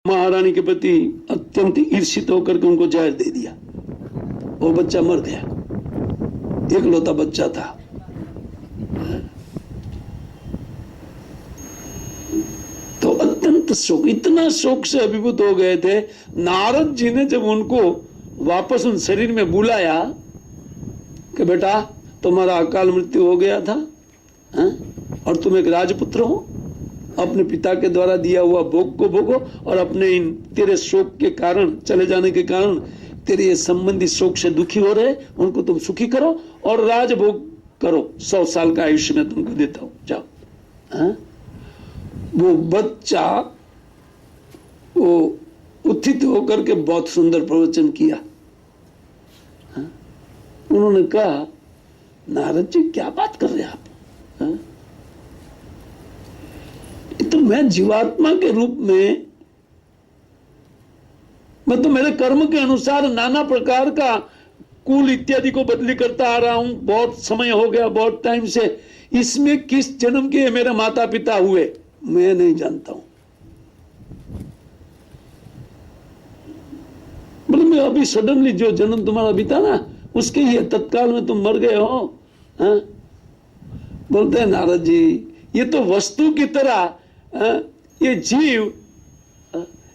महारानी के प्रति अत्यंत ईर्षित होकर के उनको जहर दे दिया। वो बच्चा मर गया, एकलौता बच्चा था। तो अत्यंत शोक, इतना शोक से अभिभूत हो गए थे। नारद जी ने जब उनको वापस उन शरीर में बुलाया कि बेटा तुम्हारा अकाल मृत्यु हो गया था, और तुम एक राजपुत्र हो, अपने पिता के द्वारा दिया हुआ भोग को भोगो, और अपने इन तेरे शोक के कारण, चले जाने के कारण तेरे ये संबंधी शोक से दुखी हो रहे, उनको तुम सुखी करो और राजभोग करो। 100 साल का आयुष्य में तुमको देता हूं, जाओ। वो बच्चा वो उत्थित होकर के बहुत सुंदर प्रवचन किया। उन्होंने कहा, नारद जी क्या बात कर रहे हैं आप? तो मैं जीवात्मा के रूप में, मैं तो मेरे कर्म के अनुसार नाना प्रकार का कुल इत्यादि को बदली करता आ रहा हूं, बहुत समय हो गया, बहुत टाइम से। इसमें किस जन्म के मेरे माता पिता हुए मैं नहीं जानता हूं। मतलब मैं अभी सडनली जो जन्म तुम्हारा बीता ना, उसके ही तत्काल में तुम मर गए हो। बोलते हैं नारद जी, ये तो वस्तु की तरह, ये जीव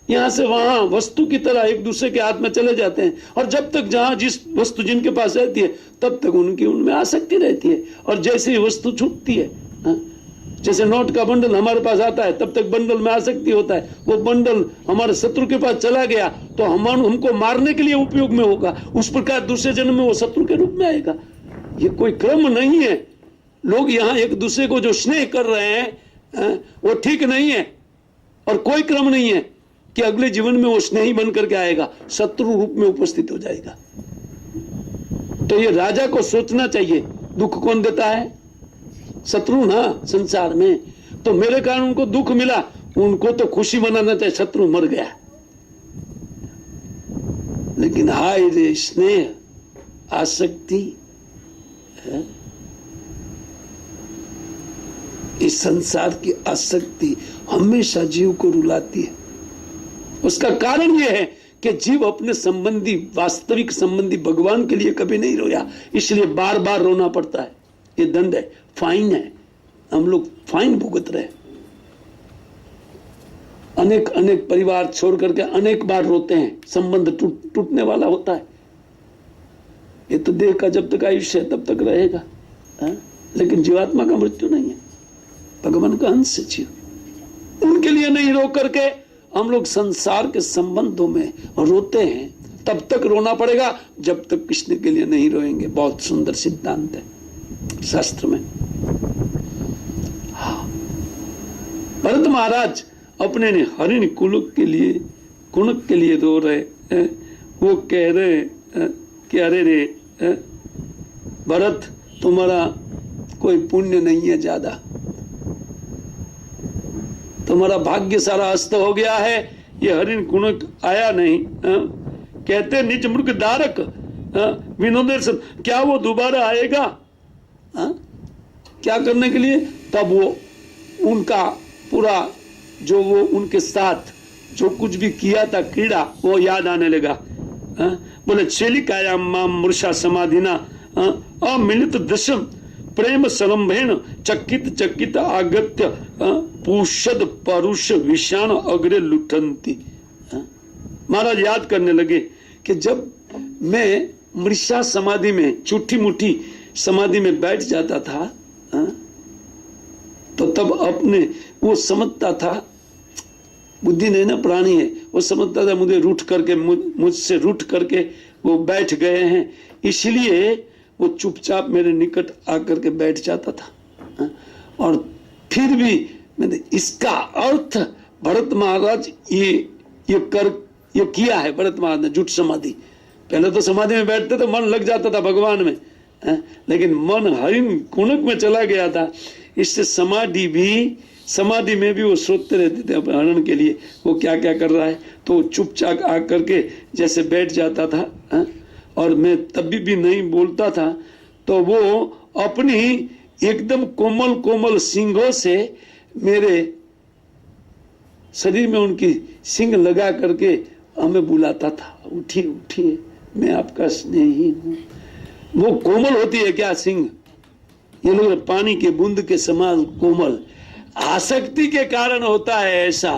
यहां से वहां वस्तु की तरह एक दूसरे के हाथ में चले जाते हैं, और जब तक जहां जिस वस्तु जिनके पास रहती है तब तक उनकी उनमें आसक्ति रहती है, और जैसे ही वस्तु छूटती है, जैसे नोट का बंडल हमारे पास आता है तब तक बंडल में आसक्ति होता है, वो बंडल हमारे शत्रु के पास चला गया तो हमको मारने के लिए उपयोग में होगा, उस प्रकार दूसरे जन्म में वो शत्रु के रूप में आएगा। ये कोई क्रम नहीं है। लोग यहाँ एक दूसरे को जो स्नेह कर रहे हैं वो ठीक नहीं है, और कोई क्रम नहीं है कि अगले जीवन में वो स्नेही बन करके आएगा, शत्रु रूप में उपस्थित हो जाएगा। तो ये राजा को सोचना चाहिए, दुख कौन देता है? शत्रु ना संसार में। तो मेरे कारण उनको दुख मिला, उनको तो खुशी मनाना चाहिए, शत्रु मर गया। लेकिन हाय रे स्नेह, आसक्ति, इस संसार की आसक्ति हमेशा जीव को रुलाती है। उसका कारण यह है कि जीव अपने संबंधी, वास्तविक संबंधी भगवान के लिए कभी नहीं रोया, इसलिए बार बार रोना पड़ता है। ये दंड है, फाइन है, हम लोग फाइन भुगत रहे। अनेक अनेक परिवार छोड़ करके अनेक बार रोते हैं, संबंध टूटने वाला होता है। ये तो देह का जब तक आयुष्य है तब तक रहेगा, लेकिन जीवात्मा का मृत्यु नहीं है, भगवान का अंश जीव। उनके लिए नहीं रो करके हम लोग संसार के संबंधों में रोते हैं। तब तक रोना पड़ेगा जब तक कृष्ण के लिए नहीं रोएंगे। बहुत सुंदर सिद्धांत है शास्त्र में। हाँ, भरत महाराज अपने हरिण कुलक के लिए रो रहे हैं। वो कह रहे कि अरे रे भरत, तुम्हारा कोई पुण्य नहीं है ज्यादा, तुम्हारा भाग्य सारा अस्त हो गया है, ये हरिण कुणक आया नहीं। कहते निज मृग दारक विनोदेशन, क्या वो दोबारा आएगा? क्या करने के लिए? तब वो उनका पूरा जो वो उनके साथ जो कुछ भी किया था क्रीड़ा, वो याद आने लगा। बोले चेलिकायाम माम मूर्छा समाधिना अमिलित दशम प्रेम सरम्भेण चकित चकित आगत्य पूषद परुष विषाण अग्रे लुठंती। महाराज याद करने लगे कि जब मैं मृषा समाधि में, चुट्ठी मुट्ठी समाधि में बैठ जाता था, तो तब अपने वो समझता था, बुद्धि नहीं ना, प्राणी है, वो समझता था मुझे रूठ करके, मुझसे रूठ करके वो बैठ गए हैं, इसलिए वो चुपचाप मेरे निकट आकर के बैठ जाता था। और फिर भी मैंने इसका अर्थ, भरत महाराज ये किया है। भरत महाराज ने झूठ समाधि, पहले तो समाधि में बैठते तो मन लग जाता था भगवान में, लेकिन मन हरिण कुणक में चला गया था। इससे समाधि में भी वो सोचते रहते थे अपने हरण के लिए वो क्या क्या कर रहा है। तो चुपचाप आकर के जैसे बैठ जाता था, और मैं तभी भी नहीं बोलता था, तो वो अपनी एकदम कोमल कोमल सींगों से मेरे शरीर में उनकी सिंग लगा करके हमें बुलाता था, उठिए उठिए, मैं आपका स्नेही हूँ। वो कोमल होती है क्या सिंग? ये लोग पानी के बूंद के समान कोमल, आसक्ति के कारण होता है ऐसा।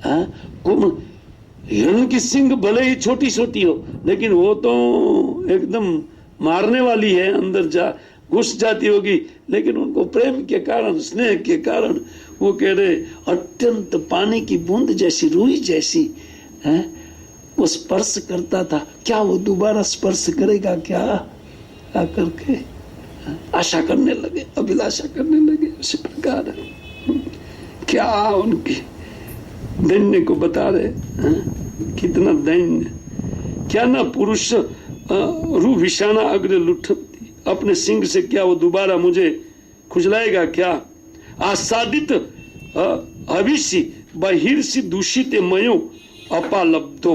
कोमल हिरण की सिंग भले ही छोटी छोटी हो, लेकिन वो तो एकदम मारने वाली है, अंदर जा घुस जाती होगी, लेकिन उनको प्रेम के कारण, स्नेह के कारण वो कह रहे अत्यंत पानी की बूंद जैसी, रूई जैसी है, वो स्पर्श करता था। क्या वो दोबारा स्पर्श करेगा क्या? आकर के आशा करने लगे, अभिलाषा करने लगे। उसी प्रकार क्या उनकी दैन्य को बता रहे, कितना दैन्य। क्या ना पुरुष रू विषाना अग्र लुठती, अपने सिंह से क्या वो दोबारा मुझे खुजलाएगा क्या? आसादित अविषि बहिर्षि दूषित मयो अपालब्धो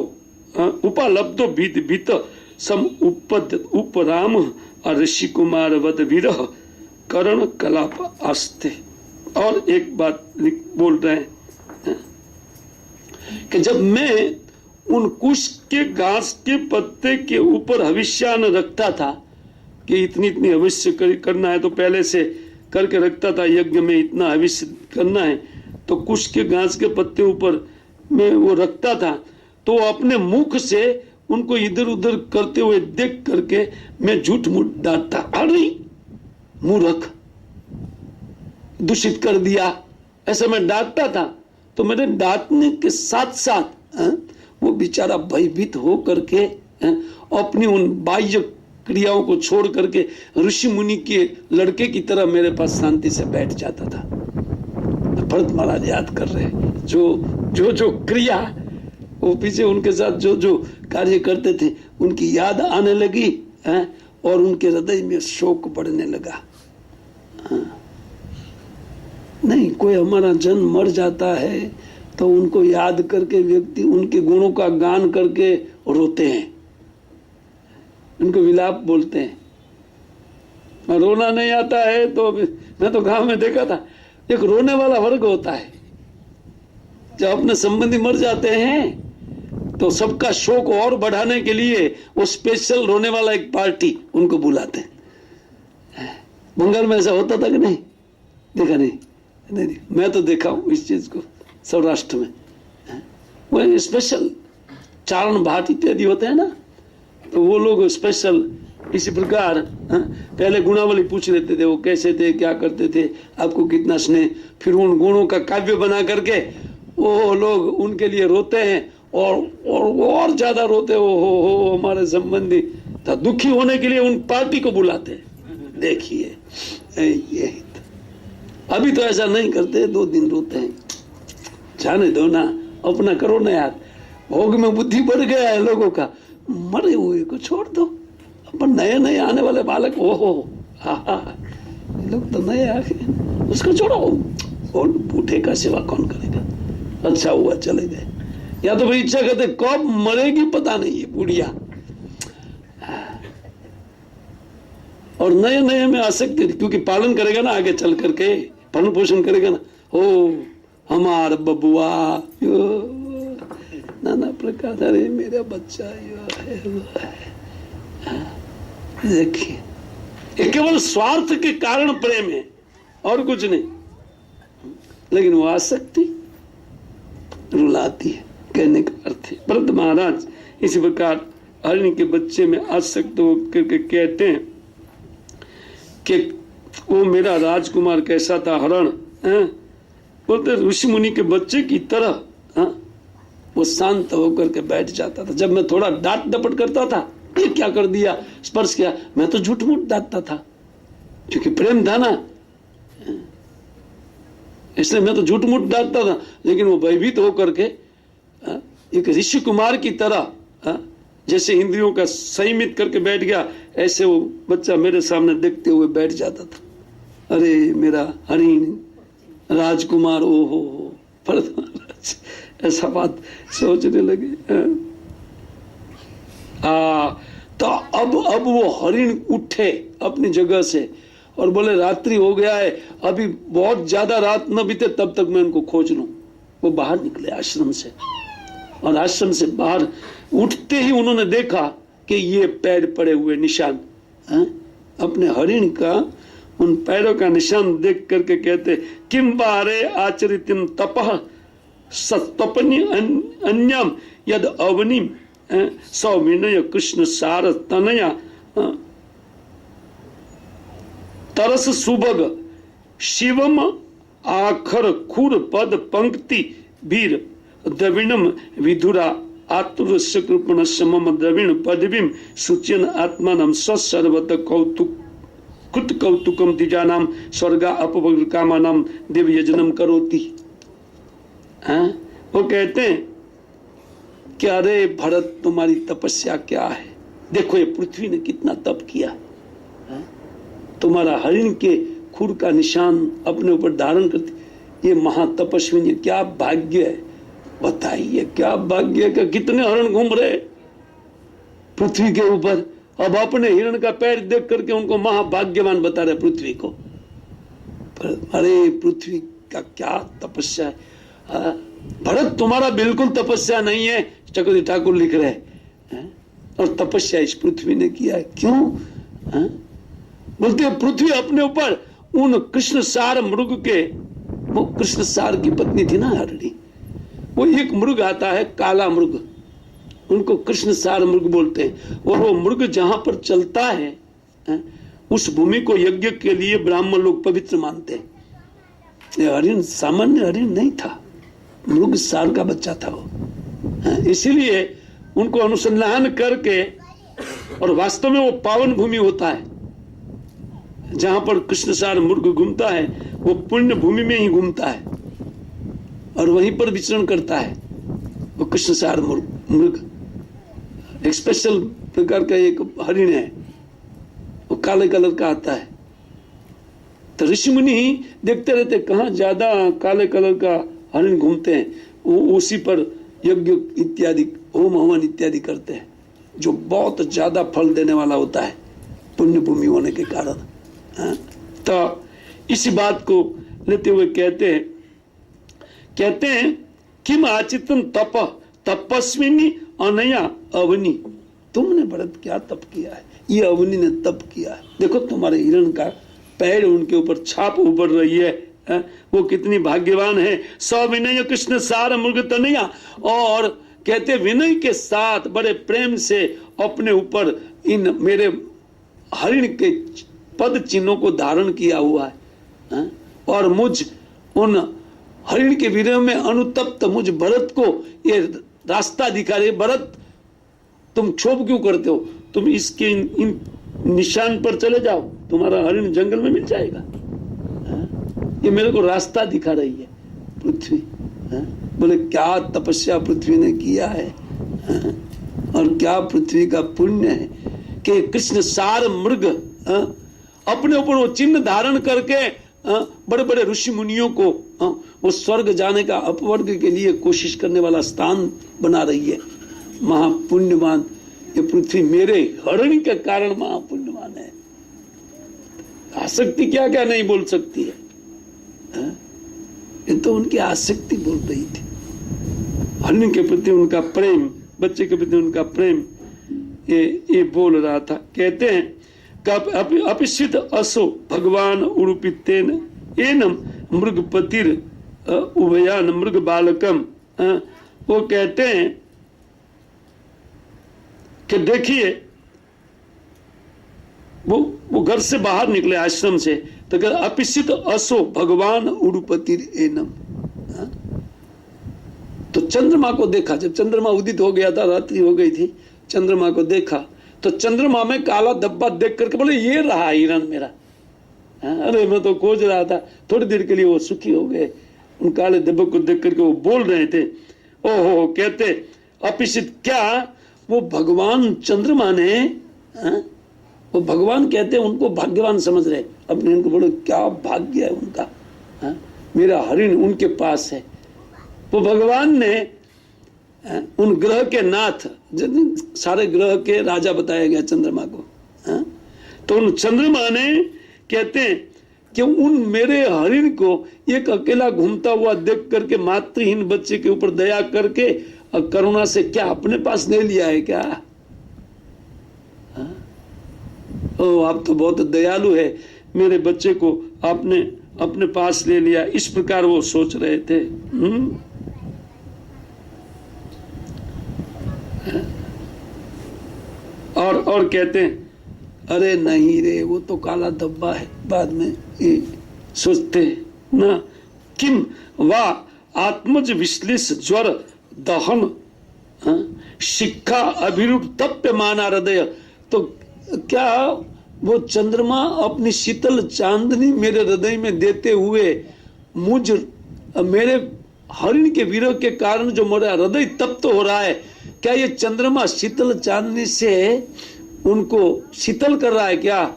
उपालब्धो भीत भीत सम उपराम ऋषि कुमार वद विरह करण कलाप आस्ते। और एक बात बोल रहे हैं कि जब मैं उन कुश के घास के पत्ते के ऊपर हविष्यान रखता था कि इतनी इतनी हविष्य करना है, तो पहले से करके रखता था, यज्ञ में इतना हविष्य करना है, तो कुश के घास के पत्ते ऊपर मैं वो रखता था, तो अपने मुख से उनको इधर उधर करते हुए देख करके मैं झूठ मूठ डांटता, अरे मूर्ख, दूषित कर दिया, ऐसा मैं डांटता था। तो मेरे डांटने के साथ साथ वो बेचारा भयभीत हो करके अपनी उन बाह्य क्रियाओं को छोड़ करके ऋषि मुनि के लड़के की तरह मेरे पास शांति से बैठ जाता था। भरत महाराज याद कर रहे, जो क्रिया वो पीछे उनके साथ जो कार्य करते थे उनकी याद आने लगी और उनके हृदय में शोक बढ़ने लगा। नहीं, कोई हमारा जन मर जाता है तो उनको याद करके व्यक्ति उनके गुणों का गान करके रोते हैं, उनको विलाप बोलते हैं। और रोना नहीं आता है तो मैं तो गांव में देखा था, एक रोने वाला वर्ग होता है। जब अपने संबंधी मर जाते हैं तो सबका शोक और बढ़ाने के लिए वो स्पेशल रोने वाला एक पार्टी उनको बुलाते हैं। बंगाल में ऐसा होता था कि नहीं? देखा नहीं? नहीं, मैं तो देखा हूं इस चीज को सौराष्ट्र में। वो स्पेशल चारण भाट इत्यादि होते हैं ना, तो वो लोग स्पेशल इसी प्रकार पहले गुणावली पूछ लेते थे, वो कैसे थे, क्या करते थे, आपको कितना स्नेह, फिर उन गुणों का काव्य बना करके वो लोग उनके लिए रोते हैं और ज्यादा रोते हो हमारे संबंधी, तो दुखी होने के लिए उन पार्टी को बुलाते हैं। देखिए ये अभी तो ऐसा नहीं करते, 2 दिन रोते हैं, जाने दो ना, अपना करो ना यार। भोग में बुद्धि बढ़ गया है लोगों का, मरे हुए को छोड़ दो, अपन नए नए आने वाले बालक ओहो लोग तो नए आ गए, उसको छोड़ो, और बूढ़े का सेवा कौन करेगा? अच्छा हुआ चले गए। या तो भाई इच्छा करते कब मरेगी पता नहीं ये बुढ़िया, और नए नए में आसक्ति, क्योंकि पालन करेगा ना आगे चल करके, पालन पोषण करेगा ना, ओ हमार बबुआ नाना प्रकार, अरे मेरा बच्चा देखिए, ये केवल स्वार्थ के कारण प्रेम है और कुछ नहीं, लेकिन वो आसक्ति रुलाती है, कहने का अर्थ है। भरत महाराज इसी प्रकार हरिणी के बच्चे में आसक्त होकर के कहते हैं कि वो मेरा राजकुमार कैसा था, हरण, बोलते ऋषि मुनि के बच्चे की तरह वो शांत होकर के बैठ जाता था। जब मैं थोड़ा डांट डपट करता था, ये क्या कर दिया, स्पर्श किया, मैं तो झूठ मूठ डांटता था, क्योंकि प्रेम था ना, इसलिए मैं तो झूठ मूठ डांटता था। लेकिन वो भयभीत होकर के एक ऋषि कुमार की तरह जैसे इंद्रियों का संयमित करके बैठ गया, ऐसे वो बच्चा मेरे सामने देखते हुए बैठ जाता था। अरे मेरा हरिण राजकुमार, ओ हो भरत महाराज ऐसा बात सोचने लगे। तो अब वो हरिण उठे अपनी जगह से और बोले रात्रि हो गया है, अभी बहुत ज्यादा रात न बीते तब तक मैं उनको खोज लूं। वो बाहर निकले आश्रम से, और आश्रम से बाहर उठते ही उन्होंने देखा कि ये पैर पड़े हुए निशान, अपने हरिण का उन पैरों का निशान देख करके कहते, किम बारे आचरितिम तपः सतपनि अन्यम यद अवनिम सौविनय कृष्ण सार तनया तरस सुभग शिवम आखर खुर पद पंक्ति वीर द्रविणम विधुरा आतुरस्य कृपण समम द्रविण पदवीम सुचन आत्मानम सर्वत कौतुक कृत कौतुकम द्विजानाम स्वर्गा अपभोग कामानाम देव यजनम करोति। वो कहते हैं कि अरे भरत तुम्हारी तपस्या क्या है, देखो ये पृथ्वी ने कितना तप किया, तुम्हारा हरिण के खुर का निशान अपने ऊपर धारण करती, ये महातपस्वी ने क्या भाग्य है, बताइए क्या भाग्य है कि कितने हरण घूम रहे पृथ्वी के ऊपर। अब अपने हिरण का पैर देख करके उनको महाभाग्यवान बता रहे पृथ्वी को। पर अरे पृथ्वी का क्या तपस्या है, भरत तुम्हारा बिल्कुल तपस्या नहीं है, चक्रवर्ती ठाकुर लिख रहे हैं, और तपस्या इस पृथ्वी ने किया है। क्यों? बोलते हैं पृथ्वी अपने ऊपर उन कृष्ण सार मृग के, वो कृष्ण सार की पत्नी थी ना हरिणी, वो एक मृग आता है काला मृग, उनको कृष्ण सार मृग बोलते हैं, और वो मृग जहां पर चलता है उस भूमि को यज्ञ के लिए ब्राह्मण लोग पवित्र मानते हैं। ये हरिण सामान्य हरिण नहीं था, मृग सार का बच्चा था वो, इसीलिए उनको अनुसंधान करके, और वास्तव में वो पावन भूमि होता है जहां पर कृष्ण सार मृग घूमता है, वो पुण्य भूमि में ही घूमता है और वहीं पर विचरण करता है वो कृष्ण सार मृग। एक स्पेशल प्रकार का एक हरिण है, वो काले कलर का आता है, तो ऋषि मुनि ही देखते रहते कहाँ ज्यादा काले कलर का हरिण घूमते हैं, वो उसी पर यज्ञ इत्यादि होम हवन इत्यादि करते हैं, जो बहुत ज्यादा फल देने वाला होता है पुण्य भूमि होने के कारण। तो इसी बात को लेते हुए कहते हैं किम आचितम तप तपस्विनी अनया अवनी, तुमने भरत क्या तप किया है, ये अवनी ने तप किया है। देखो तुम्हारे हिरण का पैर उनके ऊपर छाप उभर रही है, वो कितनी भाग्यवान है। सविनय कृष्ण सार मृग तनया, और कहते विनय के साथ बड़े प्रेम से अपने ऊपर इन मेरे हरिण के पद चिन्हों को धारण किया हुआ है, और मुझ उन हरिण के विरह में अनुतप्त मुझ भरत को ये रास्ता दिखा रहे। भरत तुम क्षोभ क्यों करते हो, तुम इसके इन निशान पर चले जाओ, तुम्हारा हरिण जंगल में मिल जाएगा। ये मेरे को रास्ता दिखा रही है पृथ्वी। बोले क्या तपस्या पृथ्वी ने किया है, और क्या पृथ्वी का पुण्य है कि कृष्ण सार मृग अपने ऊपर वो चिन्ह धारण करके बड़े बड़े ऋषि मुनियों को वो स्वर्ग जाने का अपवर्ग के लिए कोशिश करने वाला स्थान बना रही है। महापुण्यवान ये पृथ्वी मेरे हरिण के कारण महापुण्यवान है। आसक्ति क्या क्या नहीं बोल सकती है, ये तो उनकी आसक्ति बोल रही थी। हरिण के प्रति उनका प्रेम, बच्चे के प्रति उनका प्रेम ये बोल रहा था। कहते हैं अपिसित असो भगवान उड़ुपितेन एनम मृगपतिर उभयान मृग बालकम। वो कहते हैं कि देखिए वो घर से बाहर निकले आश्रम से, तो कहते अपिसित असो भगवान उड़ुपतिर एनम। तो चंद्रमा को देखा, जब चंद्रमा उदित हो गया था, रात्रि हो गई थी, चंद्रमा को देखा तो चंद्रमा में काला धब्बा देख करके बोले ये रहा हिरण मेरा। अरे मैं तो खोज रहा था। थोड़ी देर के लिए वो सुखी हो गए, उन काले धब्बे को देख करके वो बोल रहे थे। ओहो, कहते अपिसित, क्या वो भगवान चंद्रमा ने, वो भगवान कहते उनको भाग्यवान समझ रहे अपने, उनको बोलो क्या भाग्य है उनका, मेरा हरिण उनके पास है। वो भगवान ने उन ग्रह के नाथ, सारे ग्रह के राजा बताया गया चंद्रमा को, तो उन चंद्रमा ने कहते हैं कि उन मेरे हरिण को एक अकेला घूमता हुआ देख करके मातृहीन बच्चे के ऊपर दया करके और करुणा से क्या अपने पास ले लिया है क्या? ओ, आप तो बहुत दयालु है, मेरे बच्चे को आपने अपने पास ले लिया, इस प्रकार वो सोच रहे थे। और कहते हैं अरे नहीं रे, वो तो काला धब्बा है, बाद में ये सोचते ना। किम वा आत्मज विश्लेष ज्वर दहन शिक्षा अभिरूप तप्य माना हृदय। तो क्या वो चंद्रमा अपनी शीतल चांदनी मेरे हृदय में देते हुए मेरे हरिण के विरह के कारण जो मेरा हृदय तप्त हो रहा है, क्या ये चंद्रमा शीतल चांदनी से उनको शीतल कर रहा है क्या?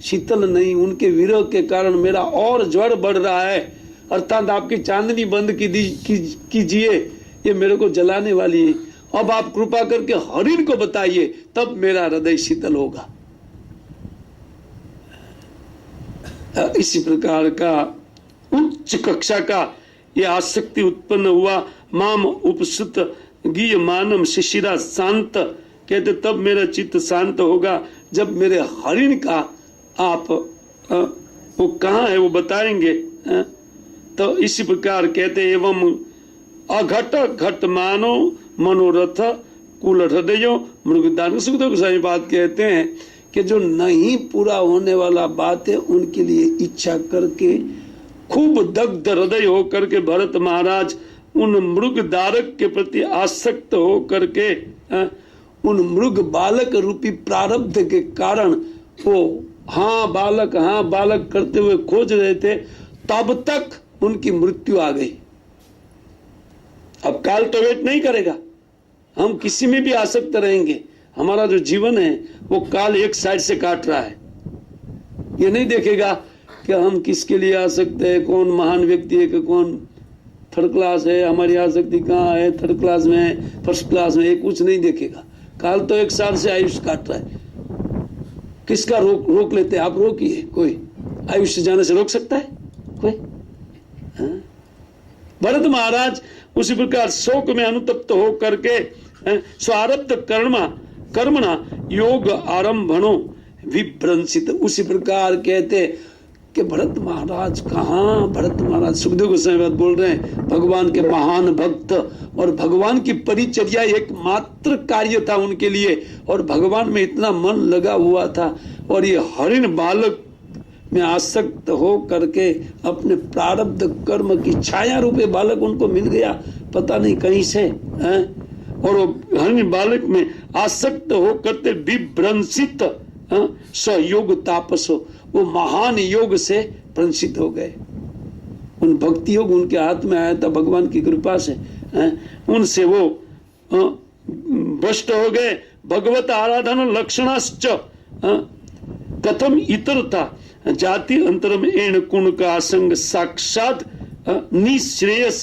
शीतल नहीं, उनके विरह के कारण मेरा और ज्वर बढ़ रहा है। अर्थात आपकी चांदनी बंद कीजिए, ये मेरे को जलाने वाली है। अब आप कृपा करके हरिण को बताइए, तब मेरा हृदय शीतल होगा। इसी प्रकार का उच्च कक्षा का ये आसक्ति उत्पन्न हुआ। माम उपसुत गीय मानम शिशिरा शांत, कहते तब मेरा चित्त शांत होगा जब मेरे हरिण का आप वो कहाँ है वो बताएंगे। तो इसी प्रकार कहते एवं अघट घट मानो मनोरथ कुल हृदय मृगदान। सुखदेव गोस्वामी बात कहते हैं कि जो नहीं पूरा होने वाला बात है उनके लिए इच्छा करके खूब दग्ध हृदय हो करके भरत महाराज उन मृग दारक के प्रति आसक्त हो करके उन मृग बालक रूपी प्रारब्ध के कारण वो हाँ बालक करते हुए खोज रहे थे, तब तक उनकी मृत्यु आ गई। अब काल तो वेट नहीं करेगा, हम किसी में भी आसक्त रहेंगे। हमारा जो जीवन है वो काल एक साइड से काट रहा है, ये नहीं देखेगा कि हम किसके लिए आसक्त है, कौन महान व्यक्ति है कि कौन थर्ड क्लास है, हमारी आसक्ति कहाँ है, थर्ड क्लास में है, फर्स्ट क्लास में, ये कुछ नहीं देखेगा। काल तो एक साल से आयुष काट रहा है। किसका रोक लेते हैं आप? रोकिए, कोई आयुष्य जाने से रोक सकता है कोई? भरत महाराज उसी प्रकार शोक में अनुतप्त हो करके स्वारब्ध कर्मणा योग आरंभनो विभ्रंसित। उसी प्रकार कहते कि भरत महाराज कहाँ, भरत महाराज सुखदेव गोस्वामी बात बोल रहे हैं, भगवान के महान भक्त और भगवान की परिचर्या एकमात्र कार्य था उनके लिए, और भगवान में इतना मन लगा हुआ था। और ये हरिण बालक में आसक्त हो करके अपने प्रारब्ध कर्म की छाया रूपे बालक उनको मिल गया, पता नहीं कहीं से और वो हरिण बालक में आसक्त हो करते विभ्रंसित सहयोग तापसो, वो महान योग से भ्रंसित हो गए। उन भक्ति योग उनके हाथ में आया था भगवान की कृपा से, उनसे वो भ्रष्ट हो गए। भगवत आराधना लक्षणाश्च कथम इतरता जाति अंतरम एण कुण का आसंग साक्षात निश्रेयस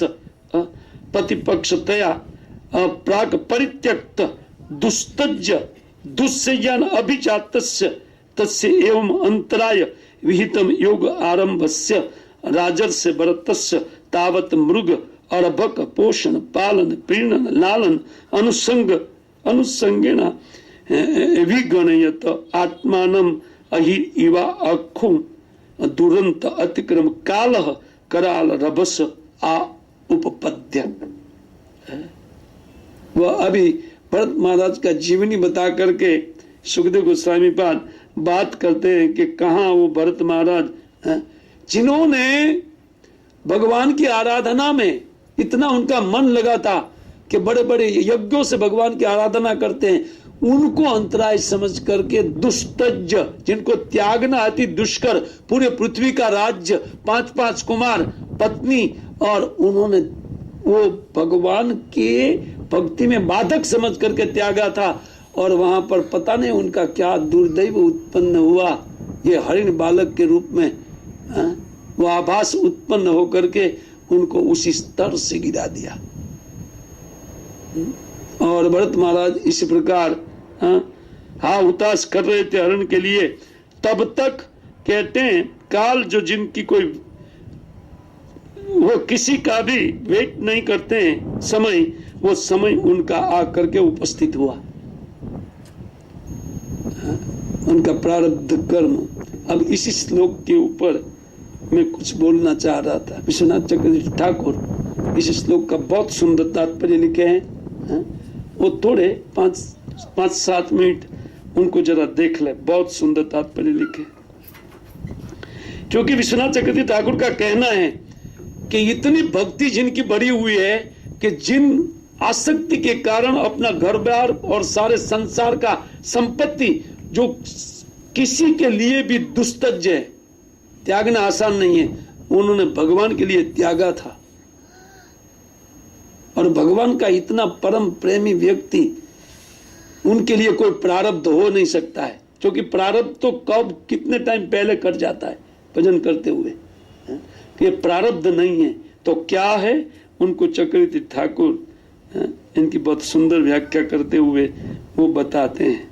प्रतिपक्षतया प्राक परित्यक्त दुस्तज्य दुस्सज्ञान अभिजातस्य तस्य एवं अंतराय विहितम योग आरंभस्य राजर्षि भरतस्य तावत मृग अर्भक पोषण पालन प्रीणन लालन अनुसंगेन विगणयत आत्मानं अहि इवा अखु दुरंत अतिक्रम कालः कराल रभस आ उपपद्य। वह अभी भरत महाराज का जीवनी बता करके सुखदेव गोस्वामी पाद बात करते हैं कि कहाँ वो भरत महाराज जिन्होंने भगवान की आराधना में इतना उनका मन लगा था कि बड़े बड़े यज्ञों से भगवान की आराधना करते हैं, उनको अंतराय समझ करके दुस्तज्ज, जिनको त्यागना अति दुष्कर, पूरे पृथ्वी का राज्य, 5-5 कुमार, पत्नी, और उन्होंने वो भगवान के भक्ति में बाधक समझ करके त्यागा था। और वहां पर पता नहीं उनका क्या दुर्दैव उत्पन्न हुआ, ये हरिण बालक के रूप में वो आभास उत्पन्न होकर के उनको उसी स्तर से गिरा दिया। और भरत महाराज इसी प्रकार हा उतास कर रहे थे हरण के लिए। तब तक कहते हैं तत्काल जो जिनकी कोई वो किसी का भी वेट नहीं करते हैं समय, वो समय उनका आकर के उपस्थित हुआ, उनका प्रारब्ध कर्म। अब इसी श्लोक के ऊपर मैं कुछ बोलना चाह रहा था। विश्वनाथ चक्रवर्ती ठाकुर इस श्लोक का बहुत सुंदर तात्पर्य लिखे हैं। वो थोड़े 5-7 मिनट उनको जरा देख ले, बहुत सुंदर तात्पर्य लिखे। क्योंकि विश्वनाथ चक्रवर्ती ठाकुर का कहना है कि इतनी भक्ति जिनकी बढ़ी हुई है कि जिन आसक्ति के कारण अपना घर बार और सारे संसार का संपत्ति जो किसी के लिए भी दुस्तज है, त्यागना आसान नहीं है, उन्होंने भगवान के लिए त्यागा था। और भगवान का इतना परम प्रेमी व्यक्ति, उनके लिए कोई प्रारब्ध हो नहीं सकता है, क्योंकि प्रारब्ध तो कब कितने टाइम पहले कट जाता है भजन करते हुए। कि प्रारब्ध नहीं है तो क्या है, उनको चक्रवर्ती ठाकुर इनकी बहुत सुंदर व्याख्या करते हुए वो बताते हैं।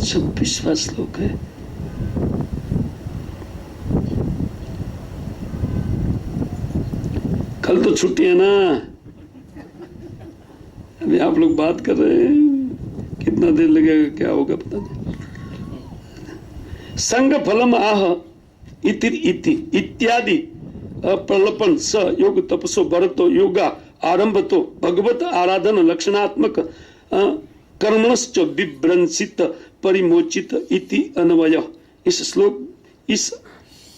छब्बीसवां श्लोक है। कल तो छुट्टी है ना, अभी आप लोग बात कर रहे हैं, कितना देर लगेगा क्या होगा पता नहीं। संग फलम आह इति इत्यादि प्रलपन स योग तपसो भरतो योगा आरंभ तो भगवत आराधन लक्षणात्मक कर्मणश्च विभ्रंसित परिमोचित इति अन्वय। इस श्लोक इस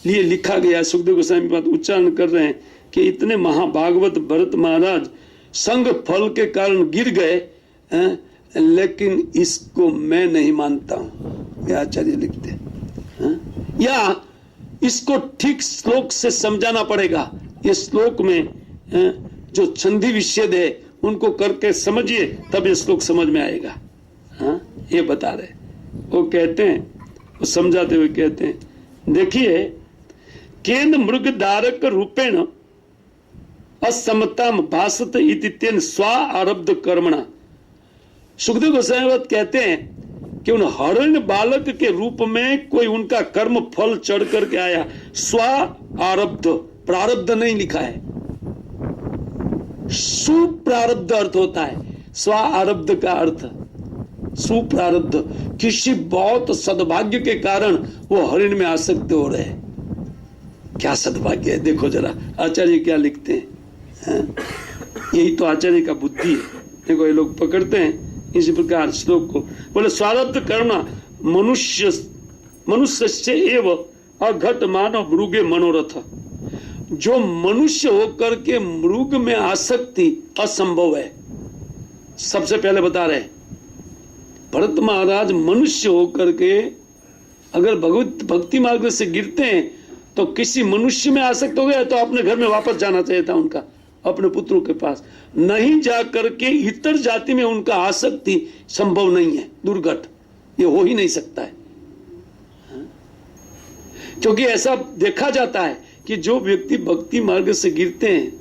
लिए लिखा गया, सुखदेव गोस्वामी बात उच्चारण कर रहे हैं कि इतने महाभागवत भरत महाराज संग फल के कारण गिर गए, लेकिन इसको मैं नहीं मानता हूं, ये आचार्य लिखते हैं। या इसको ठीक श्लोक से समझाना पड़ेगा। ये श्लोक में जो संधि विच्छेद है उनको करके समझिए, तब ये श्लोक समझ में आएगा। ये बता रहे, वो कहते हैं, वो समझाते हुए कहते हैं, देखिए केन मृग धारक रूपेण असमताम भासत इति तेन स्वा आरब्ध कर्मणा। सुखदेव गोस्वामी कहते हैं कि उन हरण बालक के रूप में कोई उनका कर्म फल चढ़ करके आया। स्वा आरब्ध, प्रारब्ध नहीं लिखा है, सुप्रारब्ध अर्थ होता है। स्वा आरब्ध का अर्थ सुप्रारब्ध, किसी बहुत सद्भाग्य के कारण वो हरिण में आसक्त हो रहे हैं। क्या सद्भाग्य है, देखो जरा आचार्य क्या लिखते हैं। यही तो आचार्य का बुद्धि है। देखो ये लोग पकड़ते हैं इसी प्रकार श्लोक को, बोले स्वारब्ध करना मनुष्य से एव अघट मानव मृगे मनोरथ। जो मनुष्य होकर के मृग में आसक्ति असंभव है। सबसे पहले बता रहे भरत महाराज मनुष्य होकर के अगर भगवत भक्ति मार्ग से गिरते हैं तो किसी मनुष्य में आसक्त हो गया तो अपने घर में वापस जाना चाहिए था उनका, अपने पुत्रों के पास नहीं जा करके इतर जाति में उनका आसक्ति संभव नहीं है, दुर्घट, ये हो ही नहीं सकता है। क्योंकि ऐसा देखा जाता है कि जो व्यक्ति भक्ति मार्ग से गिरते हैं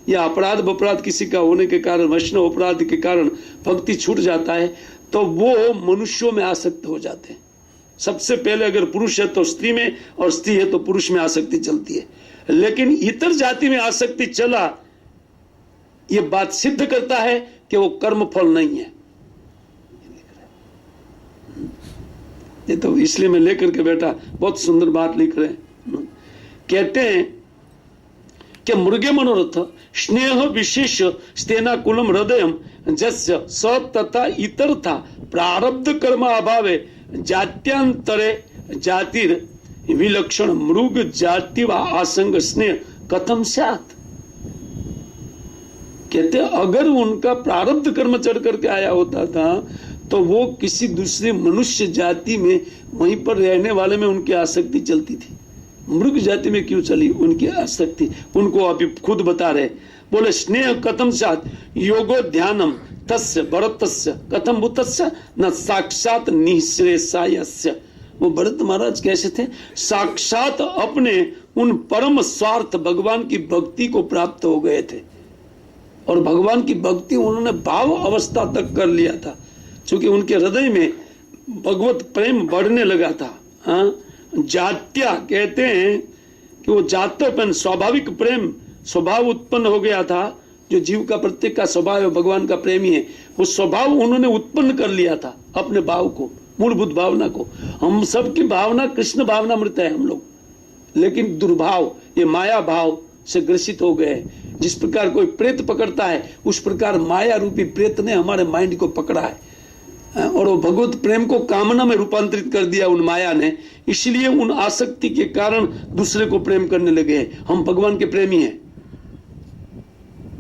या अपराध अपराध किसी का होने के कारण, वैष्णव अपराध के कारण भक्ति छूट जाता है, तो वो मनुष्यों में आसक्त हो जाते हैं। सबसे पहले अगर पुरुष है तो स्त्री में, और स्त्री है तो पुरुष में आसक्ति चलती है। लेकिन इतर जाति में आसक्ति चला, ये बात सिद्ध करता है कि वो कर्म फल नहीं है। ये तो इसलिए मैं लेकर के बैठा, बहुत सुंदर बात लिख रहे हैं। कहते हैं कि मृगे मनोरथ स्नेह विशेष स्तेना कुलम हृदयम जस्य स तथा इतर था प्रारब्ध कर्म अभावे जात्यांतरे जातिर विलक्षण मृग जाति व आसंग स्नेह कथम स्यात्। कहते अगर उनका प्रारब्ध कर्म चढ़ करके आया होता था तो वो किसी दूसरे मनुष्य जाति में, वहीं पर रहने वाले में उनकी आसक्ति चलती थी। मृग जाति में क्यों चली उनकी आसक्ति, उनको अभी खुद बता रहे। बोले स्नेह कथम स्यात् योगो ध्यानम तस्य भरतस्य कथम भूतस्य न साक्षात निःश्रेयस्य। वो भरत महाराज कैसे थे, साक्षात अपने उन परम स्वार्थ भगवान की भक्ति को प्राप्त हो गए थे और भगवान की भक्ति उन्होंने भाव अवस्था तक कर लिया था, क्योंकि उनके हृदय में भगवत प्रेम बढ़ने लगा था। हाँ, जात्या कहते हैं कि वो जात्यपन स्वाभाविक प्रेम स्वभाव उत्पन्न हो गया था। जो जीव का प्रत्येक का स्वभाव है, भगवान का प्रेमी है, वो स्वभाव उन्होंने उत्पन्न कर लिया था, अपने भाव को, मूलभूत भावना को। हम सबकी भावना कृष्ण भावना मृत है हम लोग, लेकिन दुर्भाव ये माया भाव से ग्रसित हो गए। जिस प्रकार कोई प्रेत पकड़ता है, उस प्रकार माया रूपी प्रेत ने हमारे माइंड को पकड़ा है और वो भगवत प्रेम को कामना में रूपांतरित कर दिया उन माया ने। इसलिए उन आसक्ति के कारण दूसरे को प्रेम करने लगे हैं। हम भगवान के प्रेमी हैं,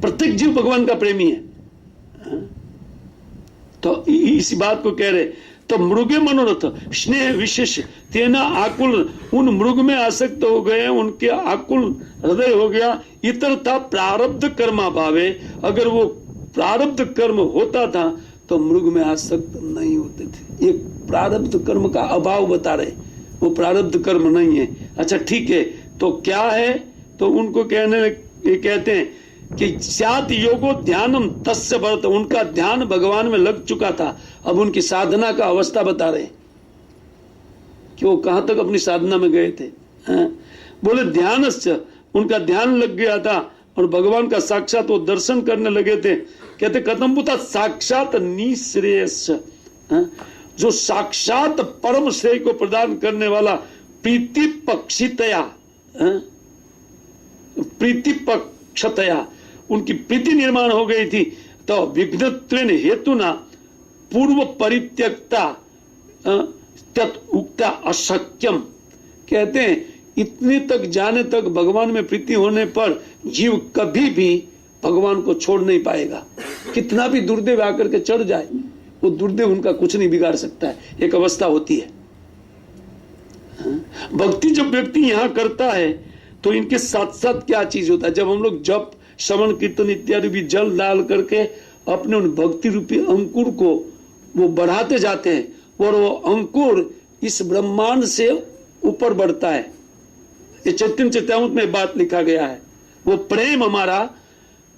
प्रत्येक जीव भगवान का प्रेमी है। तो इसी बात को कह रहे, तो मृगे मनोरथ स्नेह विशेष तेना आकुल, उन मृग में आसक्त हो गए, उनके आकुल हृदय हो गया। इतर था प्रारब्ध कर्मा भावे, अगर वो प्रारब्ध कर्म होता था तो मृग में आसक्त नहीं होते थे। ये प्रारब्ध कर्म का अभाव बता रहे, वो प्रारब्ध कर्म नहीं है। अच्छा ठीक है, तो क्या है? तो उनको कहते हैं कि स्यात् योगो ध्यानम तस्य भरत, उनका ध्यान भगवान में लग चुका था। अब उनकी साधना का अवस्था बता रहे कि वो कहां तक अपनी साधना में गए थे। बोले ध्यानस्य, उनका ध्यान लग गया था और भगवान का साक्षात वो दर्शन करने लगे थे। कहते कथम पुता साक्षात निश्रेयस, जो साक्षात परम श्रेय को प्रदान करने वाला प्रीति पक्षितया, प्रीति पक्षतया उनकी प्रीति निर्माण हो गई थी। तो विघ्नत्वेन हेतुना पूर्व परित्यक्ता तत् उक्ता अशक्यम, कहते हैं इतने तक जाने तक भगवान में प्रीति होने पर जीव कभी भी भगवान को छोड़ नहीं पाएगा। कितना भी दुर्देव आकर के चढ़ जाए, वो दुर्देव उनका कुछ नहीं बिगाड़ सकता है। एक अवस्था होती है। भक्ति जब व्यक्ति यहाँ करता है तो इनके साथ साथ क्या चीज होता है, जब हम लोग जप श्रवण कीर्तन इत्यादि भी जल डाल करके अपने उन भक्ति रूपी अंकुर को वो बढ़ाते जाते हैं और वो अंकुर इस ब्रह्मांड से ऊपर बढ़ता है। ये चैतन्य चैतामृत में बात लिखा गया है। वो प्रेम हमारा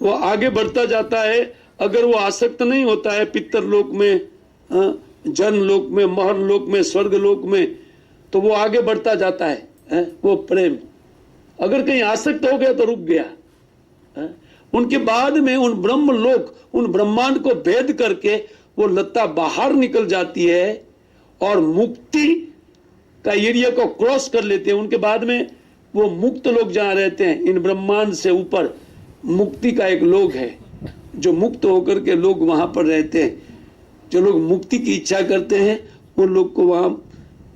वो आगे बढ़ता जाता है। अगर वो आसक्त नहीं होता है पितर लोक में, जन लोक में, महर लोक में, स्वर्ग लोक में, तो वो आगे बढ़ता जाता है वो प्रेम। अगर कहीं आसक्त हो गया तो रुक गया। उनके बाद में उन ब्रह्म लोक, उन ब्रह्मांड को भेद करके वो लता बाहर निकल जाती है और मुक्ति का एरिया को क्रॉस कर लेते हैं। उनके बाद में वो मुक्त लोग जहां रहते हैं, इन ब्रह्मांड से ऊपर मुक्ति का एक लोक है, जो मुक्त होकर के लोग वहां पर रहते हैं। जो लोग मुक्ति की इच्छा करते हैं उन लोग को वहां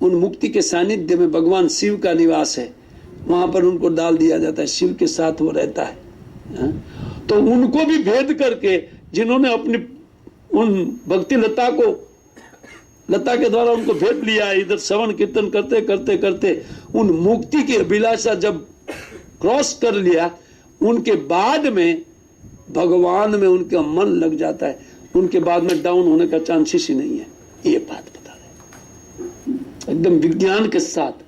उन मुक्ति के सानिध्य में भगवान शिव का निवास है, वहां पर उनको डाल दिया जाता है, शिव के साथ वो रहता है। तो उनको भी भेद करके जिन्होंने अपनी उन भक्ति लता के द्वारा उनको भेद लिया है, इधर श्रवण कीर्तन करते करते करते उन मुक्ति की अभिलाषा जब क्रॉस कर लिया, उनके बाद में भगवान में उनका मन लग जाता है। उनके बाद में डाउन होने का चांसेस ही नहीं है। ये बात बता रहे एकदम विज्ञान के साथ।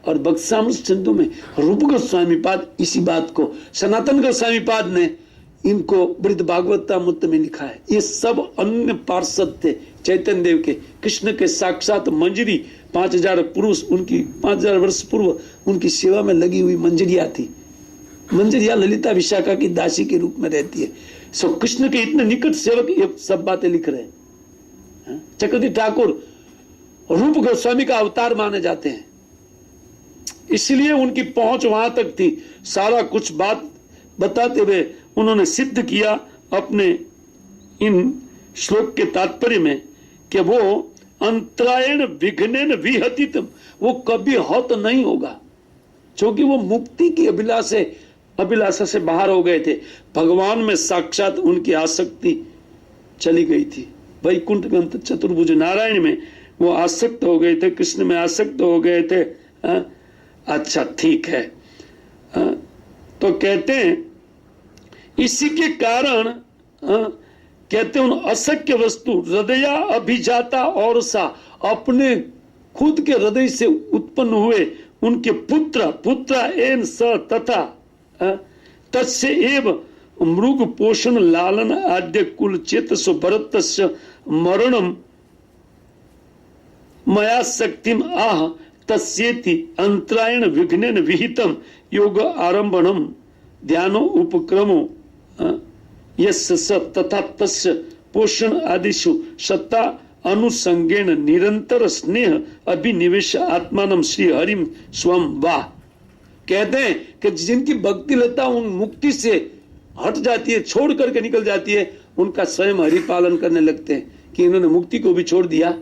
और बक्सामृत सिंधु में रूप गोस्वामी पाद इसी बात को, सनातन गोस्वामी पाद ने इनको वृद्ध भागवतामृत में लिखा है। ये सब अन्य पार्षद थे चैतन्य देव के, कृष्ण के साक्षात मंजरी 5000 पुरुष, उनकी 5000 वर्ष पूर्व उनकी सेवा में लगी हुई मंजरिया थी। मंजरिया ललिता विशाखा की दासी के रूप में रहती है। सो कृष्ण के इतने निकट सेवक ये सब बातें लिख रहे हैं। चक्रवर्ती ठाकुर रूप गोस्वामी का अवतार माने जाते हैं, इसलिए उनकी पहुंच वहां तक थी। सारा कुछ बात बताते हुए उन्होंने सिद्ध किया अपने इन श्लोक के तात्पर्य में कि वो अंतरायण विघ्नेन विहतितम, वो कभी हत नहीं होगा, क्योंकि वो मुक्ति की अभिलाषा से बाहर हो गए थे। भगवान में साक्षात उनकी आसक्ति चली गई थी। वैकुंठ में चतुर्भुज नारायण में वो आसक्त हो गए थे, कृष्ण में आसक्त हो गए थे। अच्छा ठीक है। तो कहते हैं इसी के कारण कहते हैं उन अशक्य वस्तु हृदय अभिजाता और सा, अपने खुद के हृदय से उत्पन्न हुए उनके पुत्र एन स तथा तस्य एव मृग पोषण लालन आद्य कुल चेतसो भरतस्य मरणम मया शक्तिम आह तस्येति अंतरायण विघ्नेन विहितम योग आरंभणम ध्यानो उपक्रमो यस्य स तथा तस्य पोषण आदिषु सत्ता अनुसंगेन निरंतर स्नेह अभिनिवेश आत्मानम श्री हरिम स्वम वाह। कहते हैं कि जिनकी भक्ति लता उन मुक्ति से हट जाती है, छोड़ करके निकल जाती है, उनका स्वयं हरि पालन करने लगते हैं कि इन्होंने मुक्ति को भी छोड़ दिया